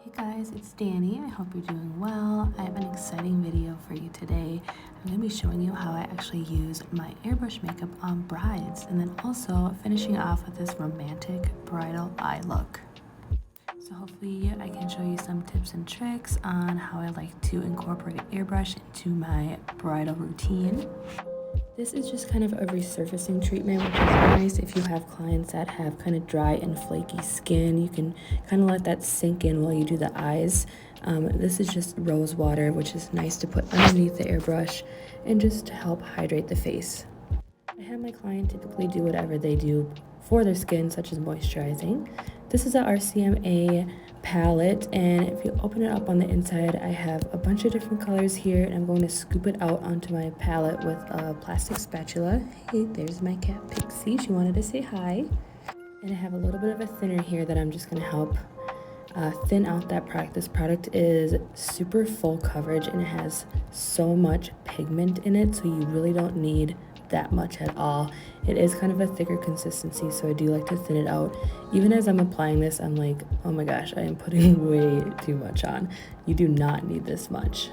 Hey guys, it's Danny. I hope you're doing well. I have an exciting video for you today. I'm going to be showing you how I actually use my airbrush makeup on brides, and then also finishing off with this romantic bridal eye look. So hopefully I can show you some tips and tricks on how I like to incorporate airbrush into my bridal routine. This is just kind of a resurfacing treatment, which is nice if you have clients that have kind of dry and flaky skin. You can kind of let that sink in while you do the eyes. This is just rose water, which is nice to put underneath the airbrush and just to help hydrate the face. I have my client typically do whatever they do for their skin, such as moisturizing. This is a RCMA palette, and if you open it up on the inside, I have a bunch of different colors here, and I'm going to scoop it out onto my palette with a plastic spatula. Hey, there's my cat Pixie. She wanted to say hi. And I have a little bit of a thinner here that I'm just going to help thin out that product. This product is super full coverage, and it has so much pigment in it, so you really don't need that much at all. It is kind of a thicker consistency, so I do like to thin it out. Even as I'm applying this, I'm like, oh my gosh, I am putting way too much on. You do not need this much.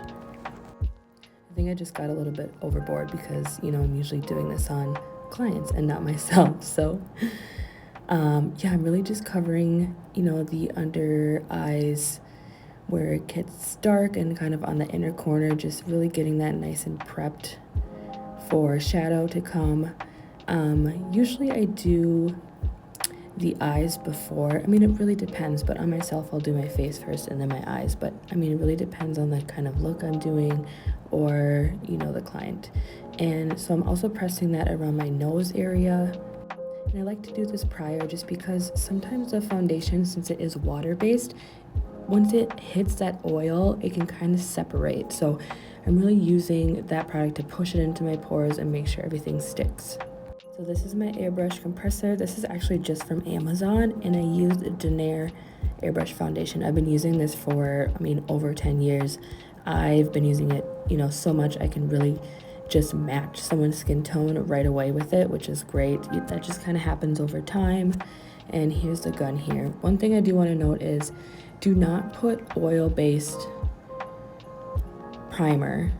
I think I just got a little bit overboard because, you know, I'm usually doing this on clients and not myself. So yeah, I'm really just covering, you know, the under eyes where it gets dark, and kind of on the inner corner, just really getting that nice and prepped for shadow to come. Usually I do the eyes before. I mean, it really depends, but on myself I'll do my face first and then my eyes. But I mean, it really depends on the kind of look I'm doing, or, you know, the client. And so I'm also pressing that around my nose area. And I like to do this prior just because sometimes the foundation, since it is water-based, once it hits that oil, it can kind of separate. So I'm really using that product to push it into my pores and make sure everything sticks. So this is my airbrush compressor. This is actually just from Amazon, and I used a Dinair airbrush foundation. I've been using this for, I mean, over 10 years. I've been using it, you know, so much I can really just match someone's skin tone right away with it, which is great. That just kind of happens over time. And here's the gun here. One thing I do want to note is do not put oil-based primer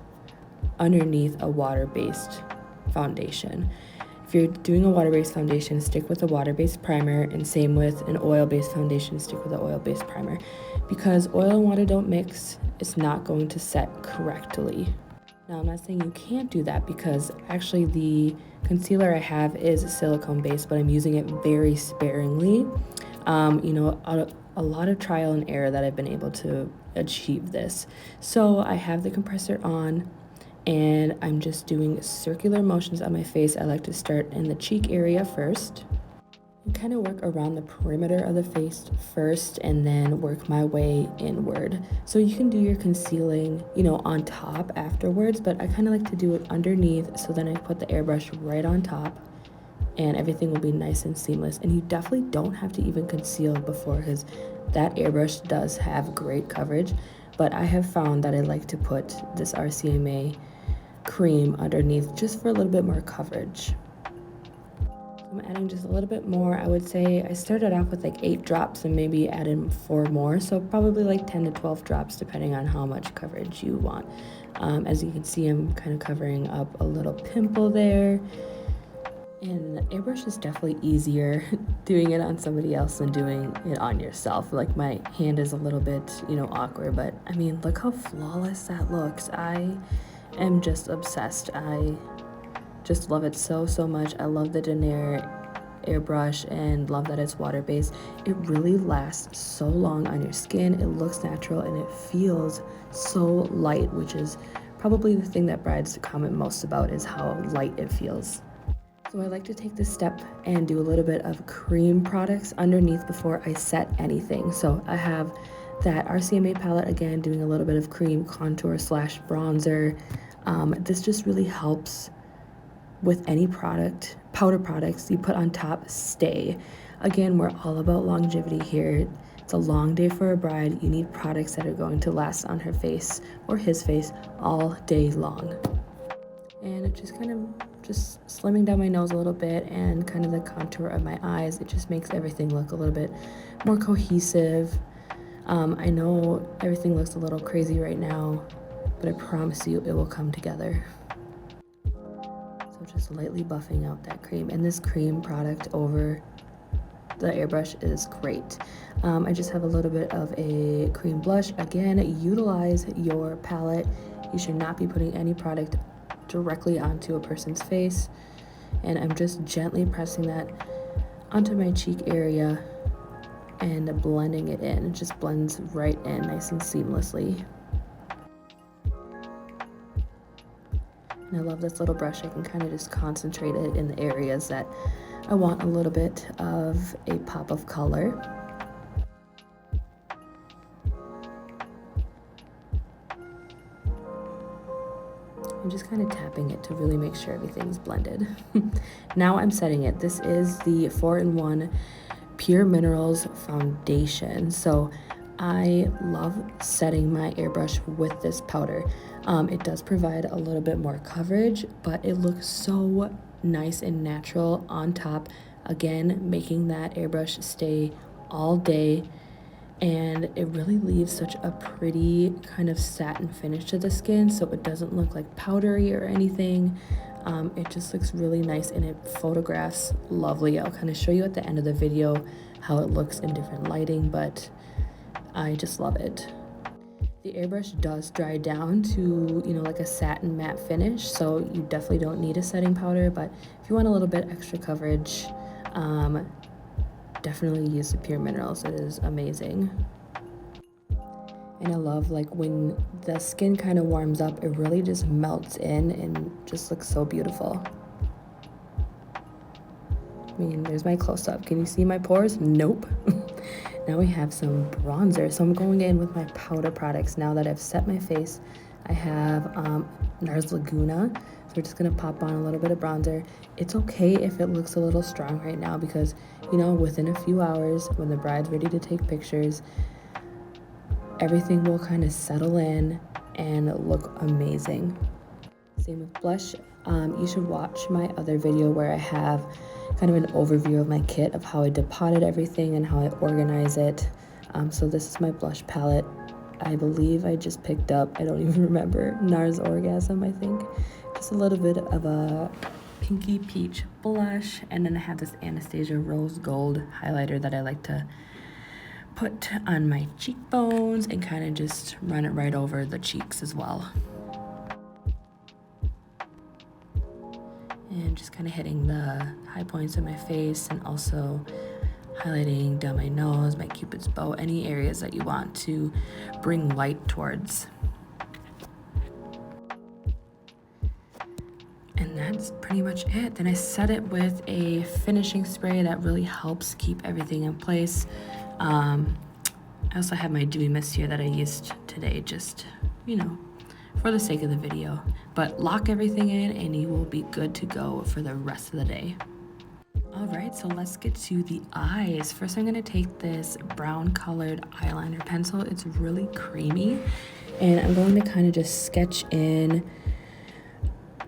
underneath a water-based foundation. If you're doing a water-based foundation, stick with a water-based primer, and same with an oil-based foundation, stick with an oil-based primer. Because oil and water don't mix, it's not going to set correctly. Now, I'm not saying you can't do that, because actually the concealer I have is silicone based, but I'm using it very sparingly. You know, a lot of trial and error that I've been able to achieve this. So I have the compressor on, and I'm just doing circular motions on my face. I like to start in the cheek area first and kind of work around the perimeter of the face first, and then work my way inward. So you can do your concealing, you know, on top afterwards, but I kind of like to do it underneath, so then I put the airbrush right on top, and everything will be nice and seamless. And you definitely don't have to even conceal before, because that airbrush does have great coverage. But I have found that I like to put this RCMA cream underneath just for a little bit more coverage. I'm adding just a little bit more. I would say I started off with like 8 drops and maybe added 4 more, so probably like 10 to 12 drops depending on how much coverage you want. As you can see, I'm kind of covering up a little pimple there. And the airbrush is definitely easier doing it on somebody else than doing it on yourself. Like, my hand is a little bit, you know, awkward, but I mean, look how flawless that looks. I am just obsessed. I just love it so much. I love the Dinair airbrush and love that it's water-based. It really lasts so long on your skin. It looks natural and it feels so light, which is probably the thing that brides comment most about, is how light it feels. So I like to take this step and do a little bit of cream products underneath before I set anything. So I have that RCMA palette, again, doing a little bit of cream contour / bronzer. This just really helps with any product, powder products you put on top stay. Again, we're all about longevity here. It's a long day for a bride. You need products that are going to last on her face or his face all day long. And it just kind of just slimming down my nose a little bit, and kind of the contour of my eyes. It just makes everything look a little bit more cohesive. I know everything looks a little crazy right now, but I promise you it will come together. So just lightly buffing out that cream, and this cream product over the airbrush is great. I just have a little bit of a cream blush. Again, utilize your palette. You should not be putting any product directly onto a person's face. And I'm just gently pressing that onto my cheek area and blending it in. It just blends right in nice and seamlessly. And I love this little brush. I can kind of just concentrate it in the areas that I want a little bit of a pop of color. I'm just kind of tapping it to really make sure everything's blended. Now I'm setting it. This is the 4-in-1 Pure Minerals foundation. So I love setting my airbrush with this powder. It does provide a little bit more coverage, but it looks so nice and natural on top. Again, making that airbrush stay all day, and it really leaves such a pretty kind of satin finish to the skin, so it doesn't look like powdery or anything. It just looks really nice, and it photographs lovely. I'll kind of show you at the end of the video how it looks in different lighting, but I just love it. The airbrush does dry down to, you know, like a satin matte finish, so you definitely don't need a setting powder, but if you want a little bit extra coverage, definitely use the Pure Minerals. It is amazing. And I love, like, when the skin kind of warms up, it really just melts in and just looks so beautiful. I mean, there's my close-up. Can you see my pores? Nope. Now we have some bronzer. So I'm going in with my powder products now that I've set my face. I have NARS Laguna. So we're just gonna pop on a little bit of bronzer. It's okay if it looks a little strong right now because, you know, within a few hours when the bride's ready to take pictures, everything will kind of settle in and look amazing. Same with blush. You should watch my other video where I have kind of an overview of my kit of how I depotted everything and how I organize it. So this is my blush palette. I believe I just picked up, I don't even remember, NARS Orgasm, I think. Just a little bit of a pinky peach blush, and then I have this Anastasia Rose Gold highlighter that I like to put on my cheekbones and kind of just run it right over the cheeks as well. And just kind of hitting the high points of my face and also highlighting down my nose, my cupid's bow, any areas that you want to bring light towards. And that's pretty much it. Then I set it with a finishing spray that really helps keep everything in place. I also have my Dewy mist here that I used today, just, you know, for the sake of the video. But lock everything in and you will be good to go for the rest of the day. All right, so let's get to the eyes. First, I'm gonna take this brown colored eyeliner pencil. It's really creamy, and I'm going to kind of just sketch in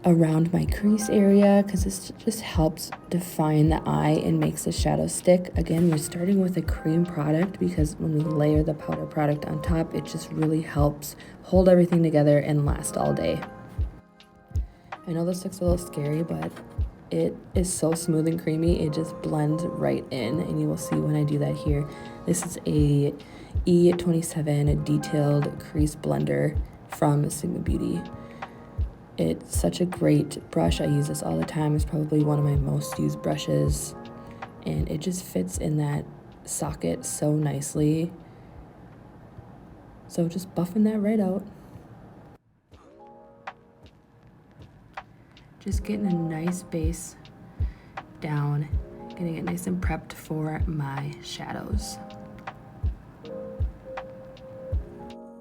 around my crease area because this just helps define the eye and makes the shadow stick. Again, we're starting with a cream product because when we layer the powder product on top, it just really helps hold everything together and last all day. I know this looks a little scary, but it is so smooth and creamy. It just blends right in, and you will see when I do that here. This is a E27 Detailed Crease blender from Sigma Beauty. It's such a great brush. I use this all the time. It's probably one of my most used brushes, and it just fits in that socket so nicely. So just buffing that right out. Just getting a nice base down, getting it nice and prepped for my shadows.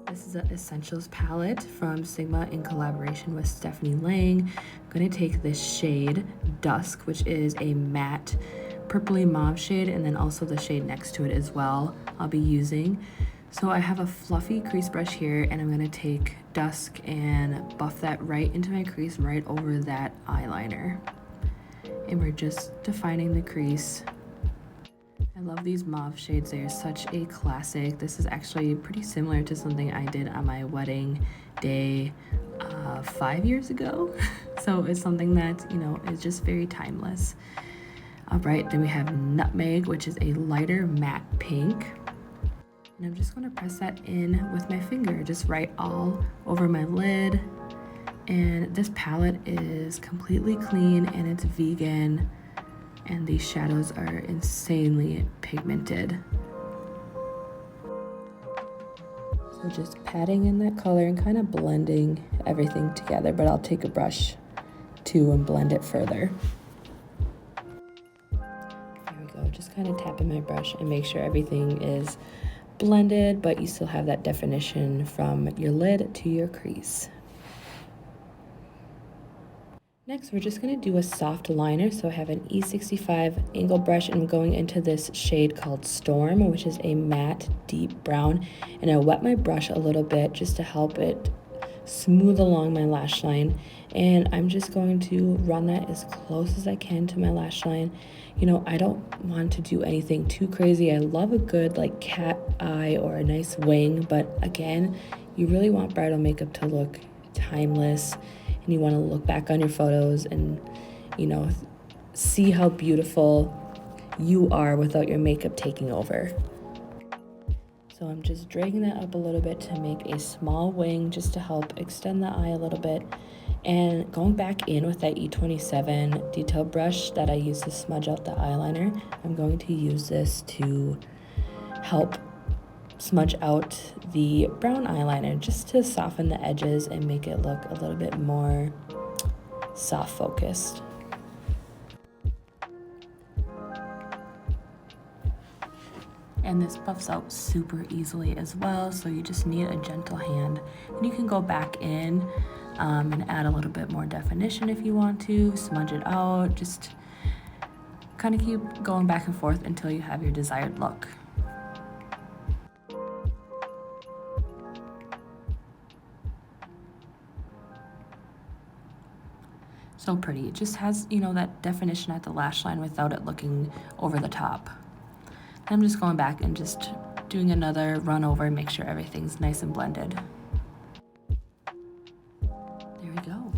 This is an Essentials palette from Sigma in collaboration with Stephanie Lang. I'm gonna take this shade, Dusk, which is a matte purpley mauve shade, and then also the shade next to it as well I'll be using. So I have a fluffy crease brush here, and I'm gonna take Dusk and buff that right into my crease, right over that eyeliner. And we're just defining the crease. I love these mauve shades. They are such a classic. This is actually pretty similar to something I did on my wedding day 5 years ago. So it's something that, you know, is just very timeless. All right, then we have Nutmeg, which is a lighter matte pink. And I'm just gonna press that in with my finger, just right all over my lid. And this palette is completely clean and it's vegan. And these shadows are insanely pigmented. So just patting in that color and kind of blending everything together, but I'll take a brush too and blend it further. There we go, just kind of tapping my brush and make sure everything is blended, but you still have that definition from your lid to your crease. Next, we're just going to do a soft liner. So I have an E65 angle brush and I'm going into this shade called Storm, which is a matte deep brown. And I wet my brush a little bit just to help it smooth along my lash line. And I'm just going to run that as close as I can to my lash line. You know, I don't want to do anything too crazy. I love a good like cat eye or a nice wing, but again, you really want bridal makeup to look timeless. And you want to look back on your photos and, you know, see how beautiful you are without your makeup taking over. So I'm just dragging that up a little bit to make a small wing just to help extend the eye a little bit. And going back in with that E27 detailed brush that I used to smudge out the eyeliner, I'm going to use this to help smudge out the brown eyeliner just to soften the edges and make it look a little bit more soft focused. And this buffs out super easily as well, so you just need a gentle hand. And you can go back in and add a little bit more definition if you want to, smudge it out, just kind of keep going back and forth until you have your desired look. So pretty. It just has, you know, that definition at the lash line without it looking over the top. I'm just going back and just doing another run over and make sure everything's nice and blended. There we go.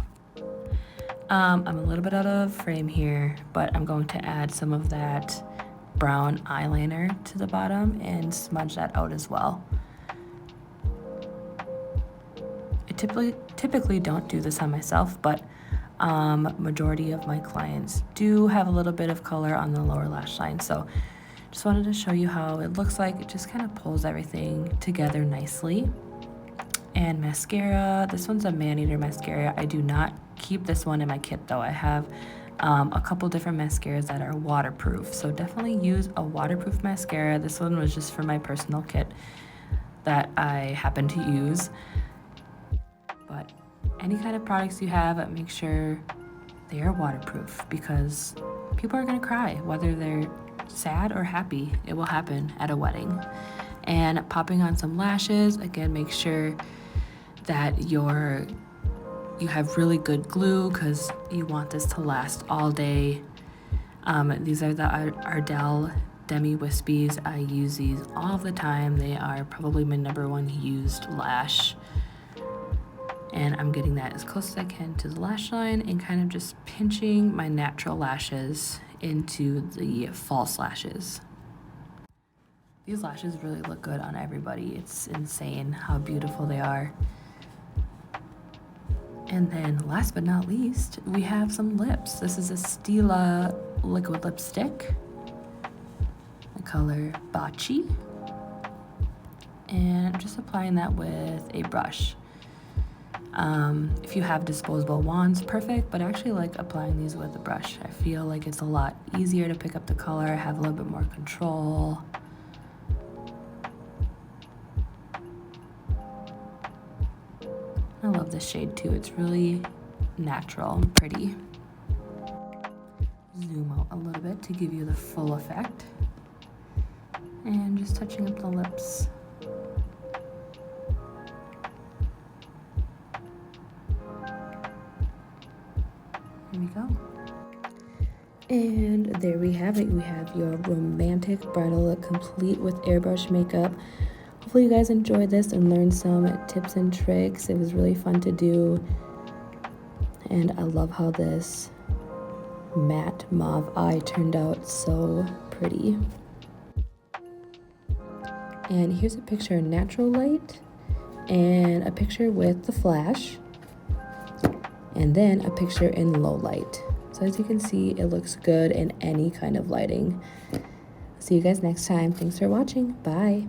I'm a little bit out of frame here, but I'm going to add some of that brown eyeliner to the bottom and smudge that out as well. I typically don't do this on myself, but majority of my clients do have a little bit of color on the lower lash line, so just wanted to show you how it looks like. It just kind of pulls everything together nicely. And mascara, this one's a man-eater mascara. I do not keep this one in my kit though. I have a couple different mascaras that are waterproof, so definitely use a waterproof mascara. This one was just for my personal kit that I happen to use. But any kind of products you have, make sure they are waterproof, because people are going to cry whether they're sad or happy. It will happen at a wedding. And popping on some lashes, again, make sure that you have really good glue, because you want this to last all day. These are the Ardell Demi Wispies. I use these all the time. They are probably my #1 used lash. And I'm getting that as close as I can to the lash line and kind of just pinching my natural lashes into the false lashes. These lashes really look good on everybody. It's insane how beautiful they are. And then last but not least, we have some lips. This is a Stila liquid lipstick, the color Baci. And I'm just applying that with a brush. If you have disposable wands, perfect, but I actually like applying these with a brush. I feel like it's a lot easier to pick up the color, have a little bit more control. I love this shade too. It's really natural and pretty. Zoom out a little bit to give you the full effect. And just touching up the lips. Here we go. And there we have it. We have your romantic bridal look complete with airbrush makeup. Hopefully you guys enjoyed this and learned some tips and tricks. It was really fun to do. And I love how this matte mauve eye turned out so pretty. And here's a picture in natural light and a picture with the flash, and then a picture in low light. So as you can see, it looks good in any kind of lighting. See you guys next time. Thanks for watching. Bye.